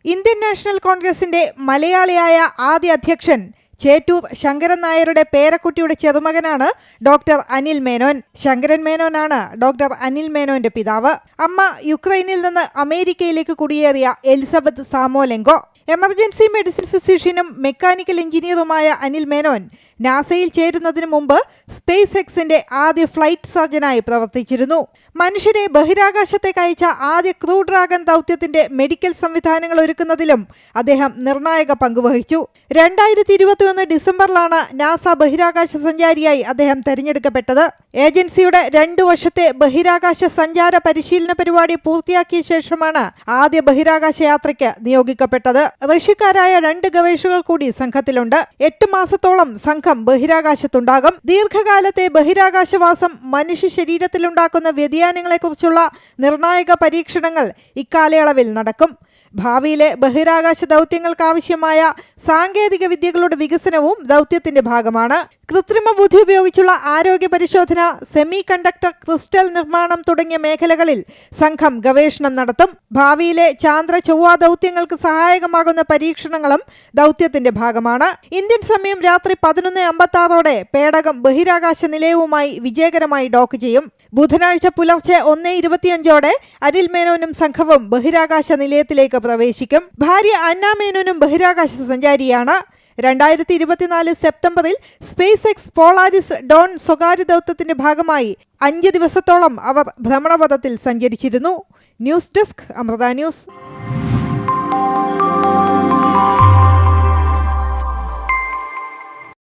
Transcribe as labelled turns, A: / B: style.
A: Indian national കോൺഗ്രസിന്റെ മലയാളിയായ ആദ്യ അധ്യക്ഷൻ ചേറ്റൂർ ശങ്കരൻ നായരുടെ പേരക്കുട്ടിയുടെ ചെറുമകനാണ് ഡോക്ടർ അനിൽ മേനോൻ. ശങ്കരൻ മേനോനാണ് ഡോക്ടർ അനിൽ മേനോന്റെ പിതാവ്. അമ്മ യുക്രൈനിൽ നിന്ന് അമേരിക്കയിലേക്ക് കുടിയേറിയ എലിസബത്ത് സാമോലെങ്കോ. എമർജൻസി മെഡിസിൻ ഫിസിഷ്യനും മെക്കാനിക്കൽ എഞ്ചിനീയറുമായ അനിൽ മേനോൻ നാസയിൽ ചേരുന്നതിന് മുമ്പ് സ്പേസ് എക്സിന്റെ ആദ്യ ഫ്ലൈറ്റ് സർജനായി പ്രവർത്തിച്ചിരുന്നു. മനുഷ്യരെ ബഹിരാകാശത്തേക്ക് അയച്ച ആദ്യ ക്രൂ ഡ്രാഗൺ ദൗത്യത്തിന്റെ മെഡിക്കൽ സംവിധാനങ്ങൾ ഒരുക്കുന്നതിലും അദ്ദേഹം നിർണായക പങ്കുവഹിച്ചു. 2021 ഡിസംബറിലാണ് നാസ ബഹിരാകാശ സഞ്ചാരിയായി അദ്ദേഹം തെരഞ്ഞെടുക്കപ്പെട്ടത്. ഏജൻസിയുടെ 2 വർഷത്തെ ബഹിരാകാശ സഞ്ചാര പരിശീലന പരിപാടി പൂർത്തിയാക്കിയ ശേഷമാണ് ആദ്യ ബഹിരാകാശ യാത്രയ്ക്ക് നിയോഗിക്കപ്പെട്ടത്. റഷ്യക്കാരായ 2 ഗവേഷകർ കൂടി സംഘത്തിലുണ്ട്. 8 മാസത്തോളം സംഘം ബഹിരാകാശത്തുണ്ടാകും. ദീർഘകാലത്തെ ബഹിരാകാശവാസം മനുഷ്യ ശരീരത്തിലുണ്ടാക്കുന്ന വ്യതിയാനങ്ങളെക്കുറിച്ചുള്ള നിർണായക പരീക്ഷണങ്ങൾ ഇക്കാലയളവിൽ നടക്കും. ഭാവിയിലെ ബഹിരാകാശ ദൗത്യങ്ങൾക്കാവശ്യമായ സാങ്കേതിക വിദ്യകളുടെ വികസനവും ദൗത്യത്തിന്റെ ഭാഗമാണ്. കൃത്രിമ ബുദ്ധി ഉപയോഗിച്ചുള്ള ആരോഗ്യ പരിശോധന, സെമി കണ്ടക്ടർ ക്രിസ്റ്റൽ നിർമ്മാണം തുടങ്ങിയ മേഖലകളിൽ സംഘം ഗവേഷണം നടത്തും. ഭാവിയിലെ ചാന്ദ്ര ചൊവ്വ ദൗത്യങ്ങൾക്ക് സഹായകമാകുന്ന പരീക്ഷണങ്ങളും ദൗത്യത്തിന്റെ ഭാഗമാണ്. ഇന്ത്യൻ സമയം രാത്രി 11:56 പേടകം ബഹിരാകാശ നിലയവുമായി വിജയകരമായി ഡോക്ക് ചെയ്യും. ബുധനാഴ്ച പുലർച്ചെ 1:25 അനിൽ മേനോനും സംഘവും ബഹിരാകാശ നിലയത്തിലേക്ക് പ്രവേശിക്കും. ഭാര്യ അന്ന മേനോനും ബഹിരാകാശ സഞ്ചാരിയാണ്. 2024 സെപ്റ്റംബറിൽ സ്പേസ് എക്സ് പോളാരിസ് ഡോൺ സ്വകാര്യ ദൗത്യത്തിന്റെ ഭാഗമായി 5 ദിവസത്തോളം അവർ ഭ്രമണപഥത്തിൽ സഞ്ചരിച്ചിരുന്നു. News desk Amrita news.